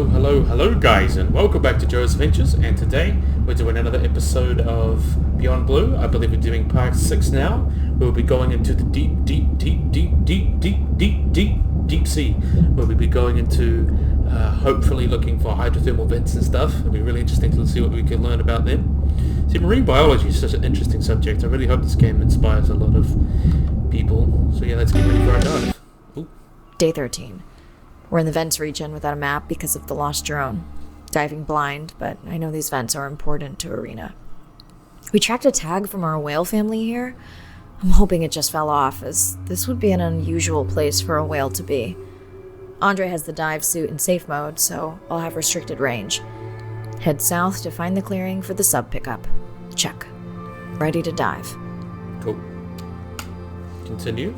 Hello guys, and welcome back to Joe's Adventures, and today we're doing another episode of Beyond Blue. I believe we're doing part 6 now. We'll be going into the deep sea, where we'll be going into hopefully looking for hydrothermal vents and stuff. It'll be really interesting to see what we can learn about them. See, marine biology is such an interesting subject. I really hope this game inspires a lot of people. So yeah, let's get ready for our dive. Ooh. Day 13. We're in the vents region without a map because of the lost drone. Diving blind, but I know these vents are important to Arena. We tracked a tag from our whale family here. I'm hoping it just fell off, as this would be an unusual place for a whale to be. Andre has the dive suit in safe mode, so I'll have restricted range. Head south to find the clearing for the sub pickup. Check. Ready to dive. Cool. Continue.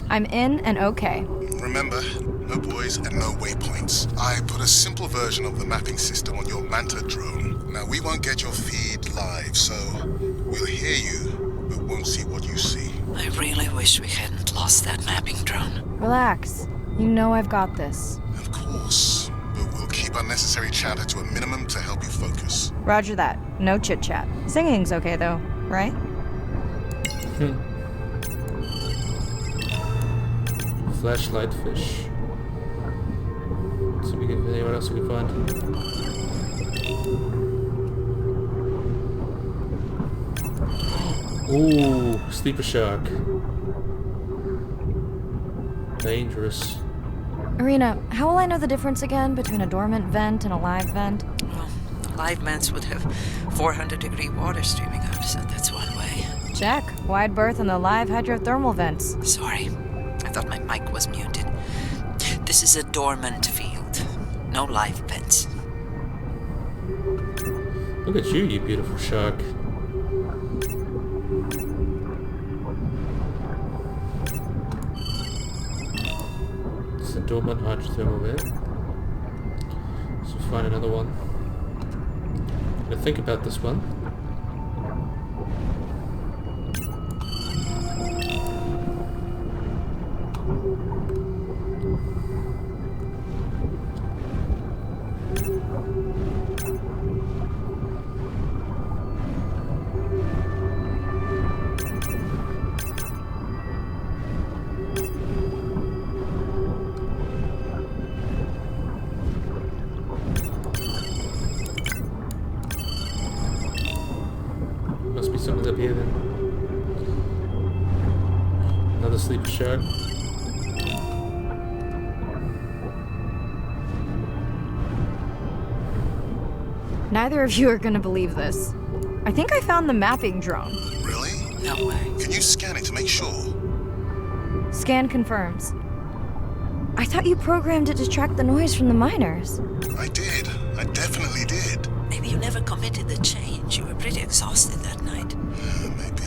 I'm in and okay. Remember, no buoys and no waypoints. I put a simple version of the mapping system on your Manta drone. Now, we won't get your feed live, so we'll hear you, but won't see what you see. I really wish we hadn't lost that mapping drone. Relax. You know I've got this. Of course, but we'll keep unnecessary chatter to a minimum to help you focus. Roger that. No chit-chat. Singing's okay, though, right? Flashlight fish. See if we get anyone else we can find. Ooh, sleeper shark. Dangerous. Arena, how will I know the difference again between a dormant vent and a live vent? Well, live vents would have 400-degree water streaming out, so that's one way. Check. Wide berth in the live hydrothermal vents. Sorry, I thought my mic was muted. This is a dormant field. No live vents. Look at you, you beautiful shark. It's a dormant hydrothermal vent. Let's find another one. I'm gonna think about this one. Must be something up here then. Another sleeper shark. Neither of you are gonna believe this. I think I found the mapping drone. Really? No way. Can you scan it to make sure? Scan confirms. I thought you programmed it to track the noise from the miners. I did. I definitely did. Maybe you never committed the change. You were pretty exhausted that night. Maybe.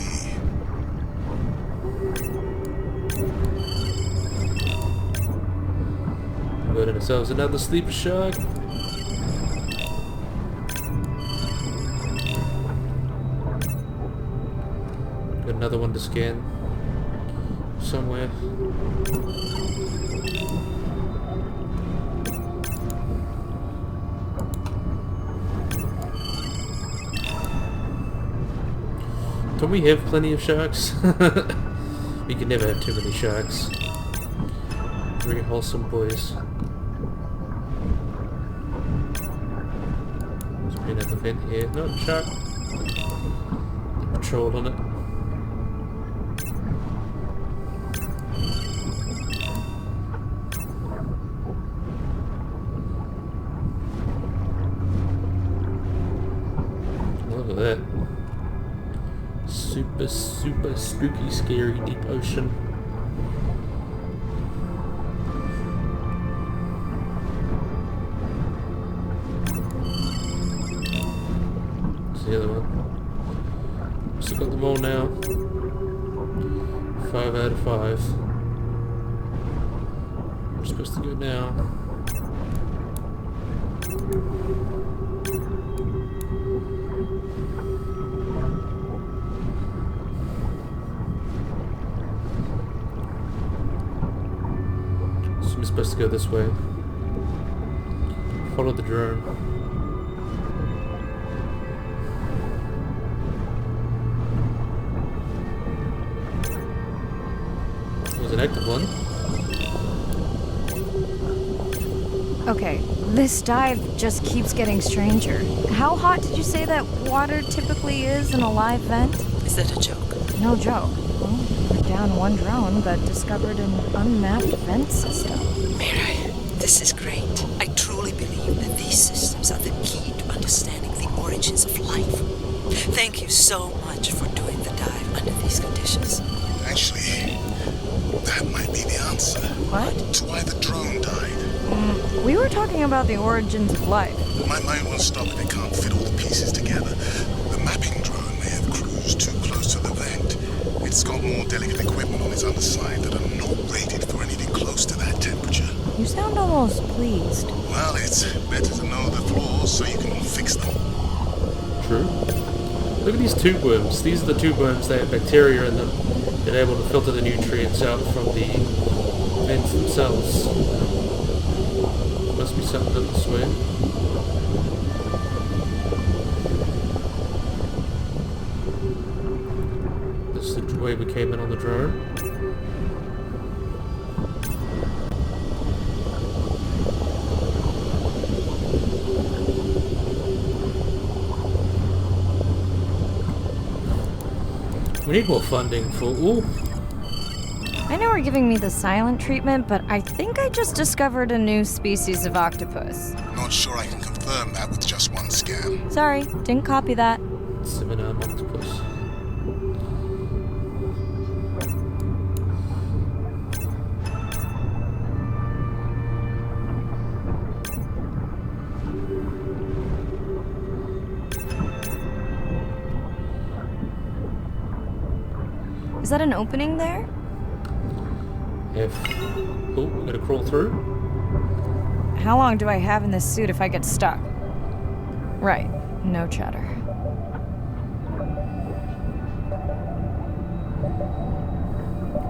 We got ourselves another sleeper shark. Got another one to scan somewhere. Don't we have plenty of sharks? We can never have too many sharks. Very wholesome boys. There's been another vent here. No, shark. Patrol on it. Look at that. Super spooky, scary, deep ocean. That's the other one. Still got them all now. 5 out of 5. We're supposed to go now. supposed to go this way. Follow the drone. It was an active one. Okay, this dive just keeps getting stranger. How hot did you say that water typically is in a live vent? Is that a joke? No joke. Well, we're down one drone, but discovered an unmapped vent system. Mirai, this is great. I truly believe that these systems are the key to understanding the origins of life. Thank you so much for doing the dive under these conditions. Actually, that might be the answer. What? To why the drone died. We were talking about the origins of life. My mind won't stop if it can't fit all the pieces together. The mapping drone may have cruised too close to the vent. It's got more delicate equipment on its underside that are not rated for anything close to that temperature. You sound almost pleased. Well, it's better to know the flaws so you can fix them. True. Look at these tube worms. These are the tube worms that have bacteria in them. They're able to filter the nutrients out from the vents themselves. Must be something up this way. This is the way we came in on the drone. We need more funding for... Ooh. I know we're giving me the silent treatment, but I think I just discovered a new species of octopus. Not sure I can confirm that with just one scan. Sorry, didn't copy that. 7-arm octopus. Is that an opening there? F. Oh, we're gonna crawl through. How long do I have in this suit if I get stuck? Right, no chatter.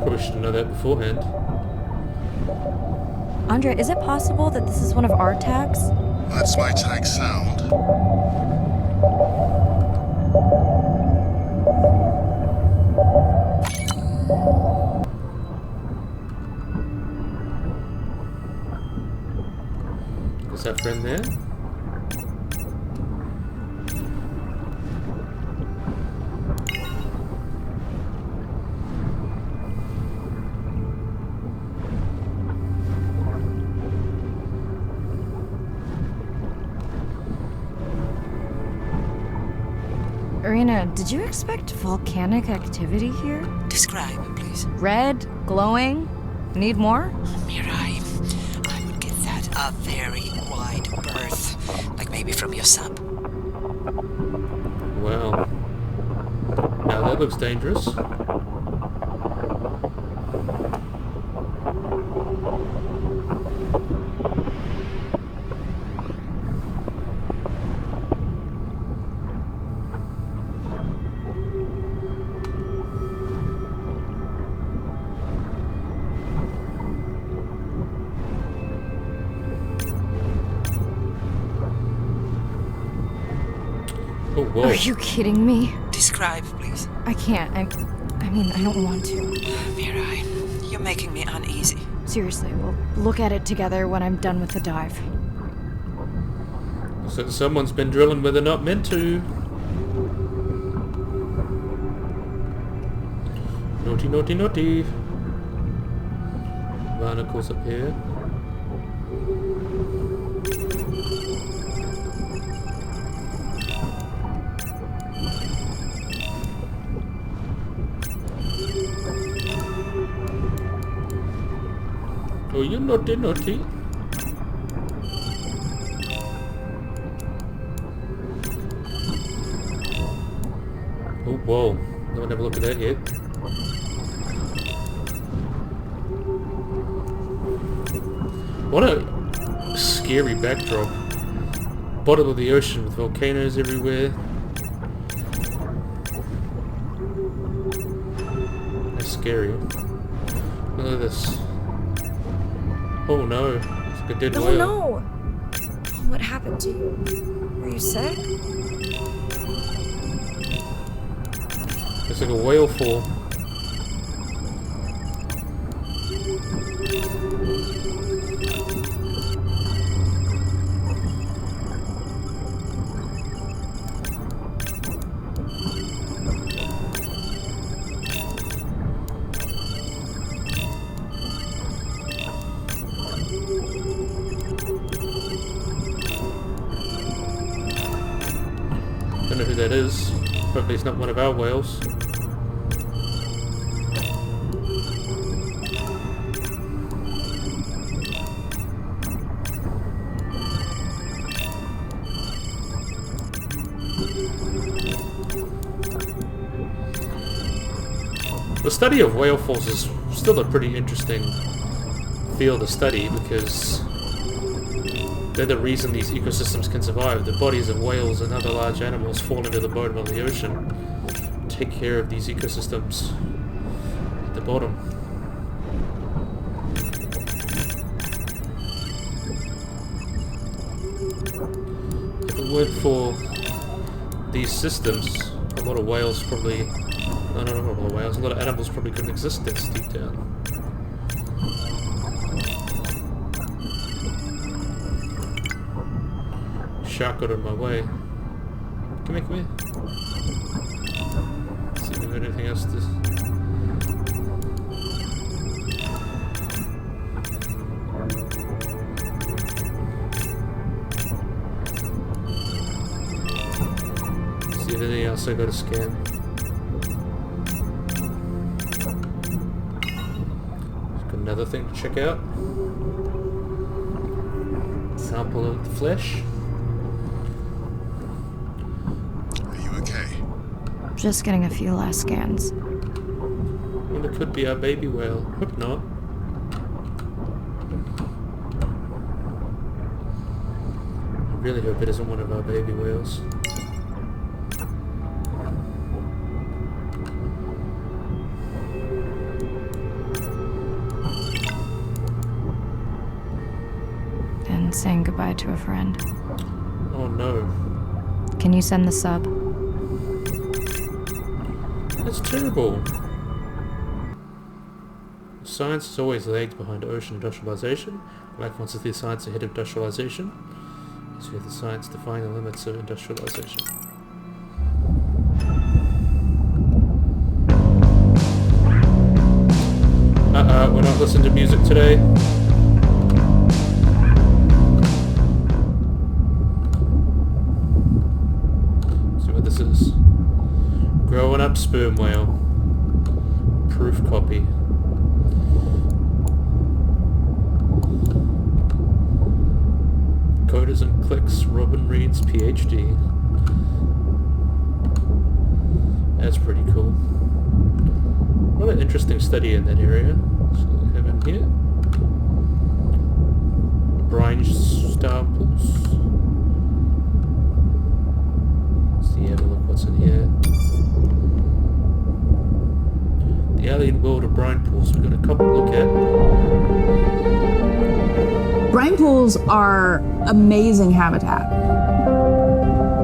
Probably should know that beforehand. Andre, is it possible that this is one of our tags? That's my tag sound. Is that friend there? Irina, did you expect volcanic activity here? Describe, please. Red, glowing. Need more? Mirai, I would give that a very wide berth. Like maybe from your sub. Well. Now that looks dangerous. Oh, whoa. Are you kidding me? Describe, please. I can't. I mean, I don't want to. Mirai, you're making me uneasy. Seriously, we'll look at it together when I'm done with the dive. So someone's been drilling where they're not meant to. Naughty, naughty, naughty. Barnacles up here. Oh, you naughty, naughty. Oh, whoa. No one ever looked at that yet. What a scary backdrop. Bottom of the ocean with volcanoes everywhere. That's scary. Look at this. Oh no, it's like a dead Oh whale. no! What happened to you? Were you sick? It's like a whale fall. Don't know who that is. Hopefully it's not one of our whales. The study of whale falls is still a pretty interesting field to study because they're the reason these ecosystems can survive. The bodies of whales and other large animals fall into the bottom of the ocean, take care of these ecosystems at the bottom. If it weren't for these systems, a lot of whales probably... No, not a lot of whales. A lot of animals probably couldn't exist this deep down. Shark got in my way. Come here, come here. Let's see if we've got anything else to... See if anything else I got to scan. Another thing to check out. Sample of the flesh. Are you okay? Just getting a few last scans. Well, it could be our baby whale. Hope not. I really hope it isn't one of our baby whales. And saying goodbye to a friend. Oh no. Can you send the sub? That's terrible. Science is always lagged behind ocean industrialization. Life wants to see science ahead of industrialization. So the science define the limits of industrialization. We're not listening to music today. See what this is. Growing up sperm whale. Proof copy. Coders and clicks, Robin Reed's PhD. That's pretty cool. What an interesting study in that area. So we have in here. Brine samples. See, have a look what's in here. The alien world of brine pools. We've got a couple to look at. Brine pools are amazing habitat.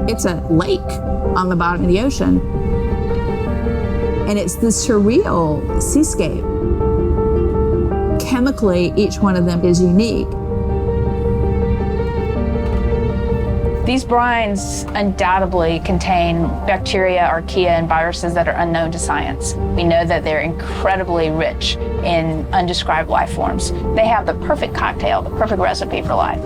It's a lake on the bottom of the ocean. And it's this surreal seascape. Chemically, each one of them is unique. These brines undoubtedly contain bacteria, archaea, and viruses that are unknown to science. We know that they're incredibly rich in undescribed life forms. They have the perfect cocktail, the perfect recipe for life.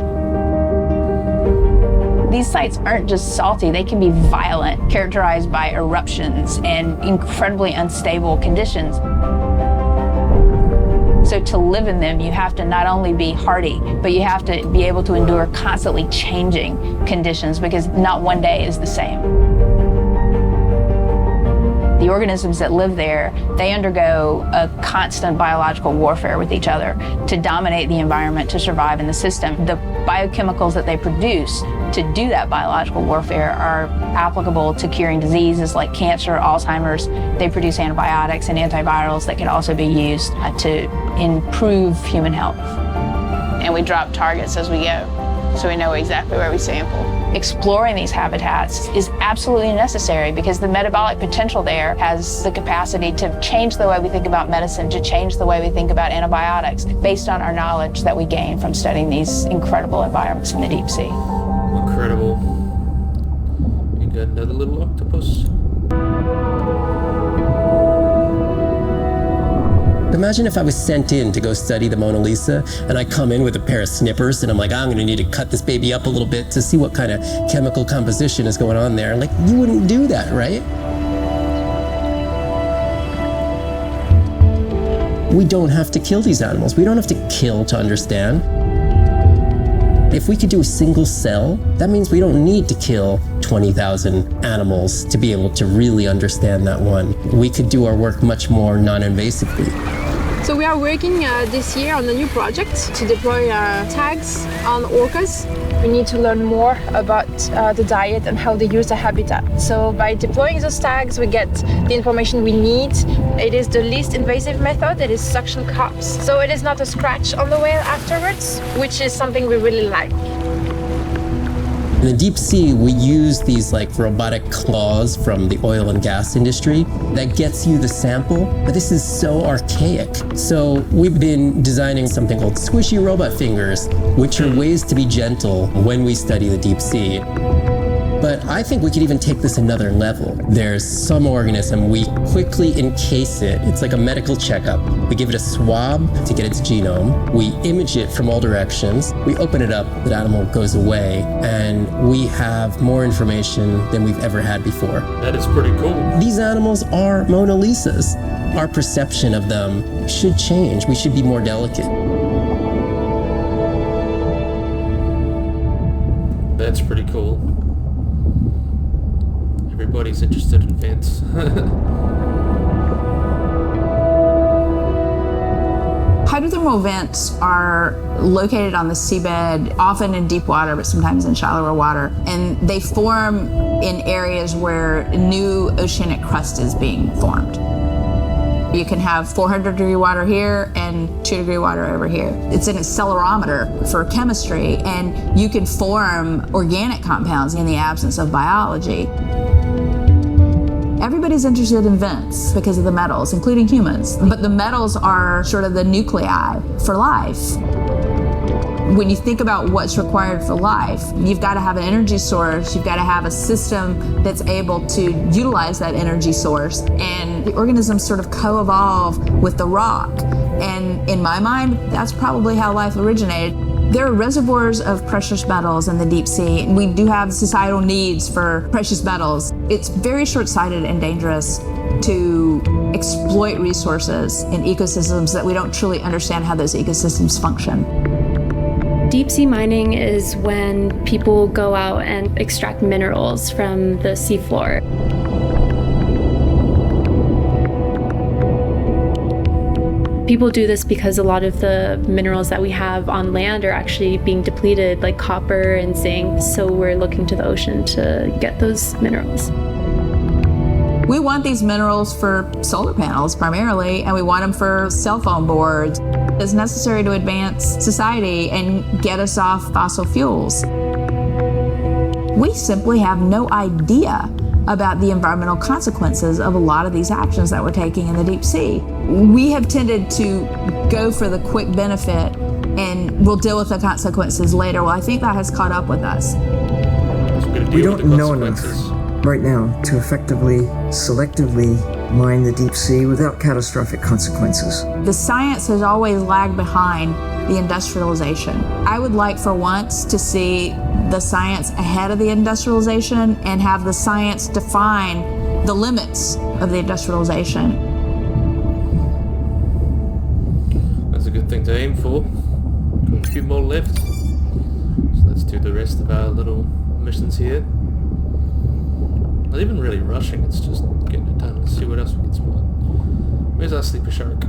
These sites aren't just salty, they can be violent, characterized by eruptions and incredibly unstable conditions. So to live in them, you have to not only be hardy, but you have to be able to endure constantly changing conditions because not one day is the same. The organisms that live there, they undergo a constant biological warfare with each other to dominate the environment, to survive in the system. The biochemicals that they produce to do that biological warfare are applicable to curing diseases like cancer, Alzheimer's. They produce antibiotics and antivirals that can also be used to improve human health. and we drop targets as we go, so we know exactly where we sample. Exploring these habitats is absolutely necessary because the metabolic potential there has the capacity to change the way we think about medicine, to change the way we think about antibiotics, based on our knowledge that we gain from studying these incredible environments in the deep sea. Incredible. You got another little octopus. Imagine if I was sent in to go study the Mona Lisa and I come in with a pair of snippers and I'm like, I'm going to need to cut this baby up a little bit to see what kind of chemical composition is going on there. Like, you wouldn't do that, right? We don't have to kill these animals. We don't have to kill to understand. If we could do a single cell, that means we don't need to kill 20,000 animals to be able to really understand that one. We could do our work much more non-invasively. So we are working this year on a new project to deploy tags on orcas. We need to learn more about the diet and how they use the habitat. So by deploying those tags, we get the information we need. It is the least invasive method. It is suction cups. So it is not a scratch on the whale afterwards, which is something we really like. In the deep sea, we use these like robotic claws from the oil and gas industry that gets you the sample, but this is so archaic. So we've been designing something called squishy robot fingers, which are ways to be gentle when we study the deep sea. But I think we could even take this another level. There's some organism, we quickly encase it. It's like a medical checkup. We give it a swab to get its genome. We image it from all directions. We open it up, the animal goes away, and we have more information than we've ever had before. That is pretty cool. These animals are Mona Lisas. Our perception of them should change. We should be more delicate. That's pretty cool. Everybody's interested in vents. Hydrothermal vents are located on the seabed, often in deep water, but sometimes in shallower water. And they form in areas where new oceanic crust is being formed. You can have 400-degree water here and 2-degree water over here. It's an accelerometer for chemistry, and you can form organic compounds in the absence of biology. Everybody's interested in vents because of the metals, including humans. But the metals are sort of the nuclei for life. When you think about what's required for life, you've got to have an energy source, you've got to have a system that's able to utilize that energy source, and the organisms sort of co-evolve with the rock. And in my mind, that's probably how life originated. There are reservoirs of precious metals in the deep sea. We do have societal needs for precious metals. It's very short-sighted and dangerous to exploit resources in ecosystems that we don't truly understand how those ecosystems function. Deep sea mining is when people go out and extract minerals from the seafloor. People do this because a lot of the minerals that we have on land are actually being depleted, like copper and zinc, so we're looking to the ocean to get those minerals. We want these minerals for solar panels primarily, and we want them for cell phone boards. It's necessary to advance society and get us off fossil fuels. We simply have no idea about the environmental consequences of a lot of these actions that we're taking in the deep sea. We have tended to go for the quick benefit and we'll deal with the consequences later. Well, I think that has caught up with us. We don't know enough right now to effectively, selectively mine the deep sea without catastrophic consequences. The science has always lagged behind the industrialization. I would like for once to see the science ahead of the industrialization and have the science define the limits of the industrialization. That's a good thing to aim for. Got a few more left. So let's do the rest of our little missions here. Not even really rushing, it's just getting it done. Let's see what else we can spot. Where's our sleeper shark?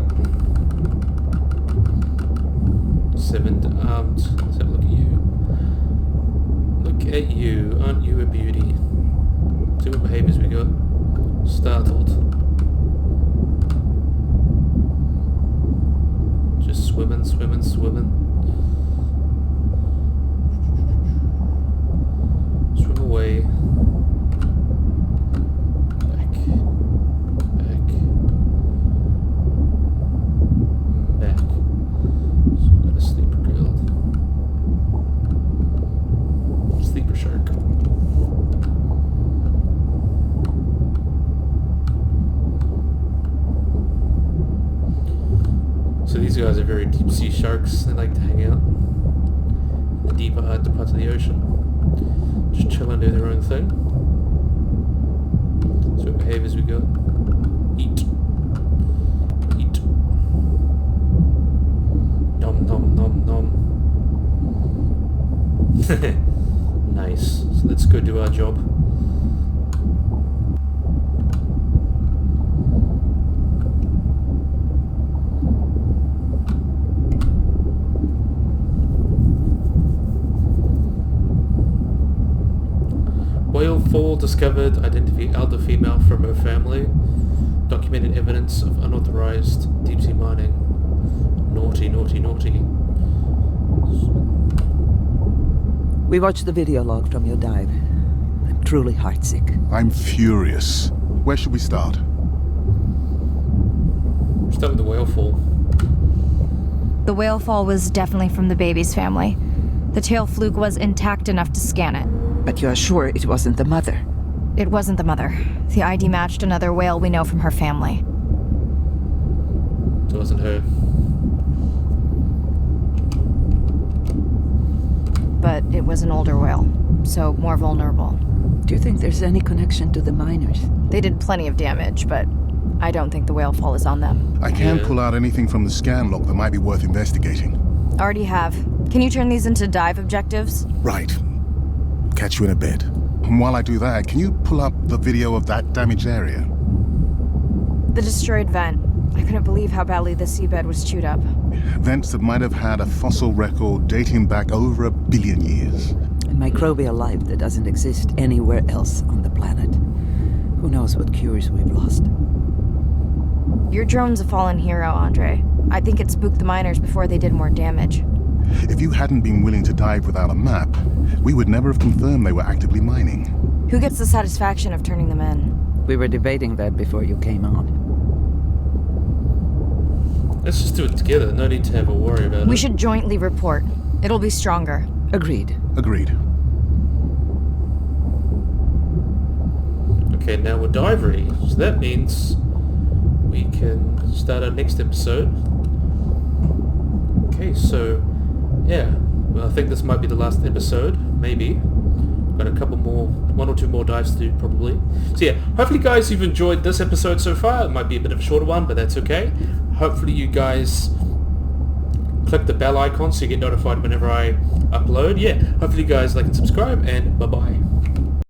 7 armed. Let's have a look at you. Look at you. Aren't you a beauty? See what behaviors we got. Startled. Just swimming. way back. So we've got a sleeper girl. Sleeper shark. So these guys are very deep sea sharks. They like to hang out in the deeper parts of the ocean. Just chill and do their own thing. So we behave as we go. Eat. Eat. Nom nom nom nom. Nice. So let's go do our job. Whale fall discovered, identified elder female from her family. Documented evidence of unauthorized deep sea mining. Naughty, naughty, naughty. We watched the video log from your dive. I'm truly heartsick. I'm furious. Where should we start? Start with the whale fall. The whale fall was definitely from the baby's family. The tail fluke was intact enough to scan it. But you're sure it wasn't the mother? It wasn't the mother. The ID matched another whale we know from her family. So it wasn't her. But it was an older whale, so more vulnerable. Do you think there's any connection to the miners? They did plenty of damage, but I don't think the whale fall is on them. I can't pull out anything from the scan log that might be worth investigating. Already have. Can you turn these into dive objectives? Right. Catch you in a bit. And while I do that, can you pull up the video of that damaged area? The destroyed vent. I couldn't believe how badly the seabed was chewed up. Vents that might have had a fossil record dating back over 1 billion years. And microbial life that doesn't exist anywhere else on the planet. Who knows what cures we've lost? Your drone's a fallen hero, Andre. I think it spooked the miners before they did more damage. If you hadn't been willing to dive without a map, we would never have confirmed they were actively mining. Who gets the satisfaction of turning them in? We were debating that before you came on. Let's just do it together. No need to have a worry about it. We should jointly report. It'll be stronger. Agreed. Agreed. Okay, now we're dive ready. So that means we can start our next episode. Okay, so yeah, well, I think this might be the last episode, maybe. Got a couple more, 1 or 2 more dives to do probably. So yeah, hopefully guys you've enjoyed this episode so far. It might be a bit of a shorter one, but that's okay. Hopefully you guys click the bell icon so you get notified whenever I upload. Yeah, hopefully you guys like and subscribe, and bye-bye.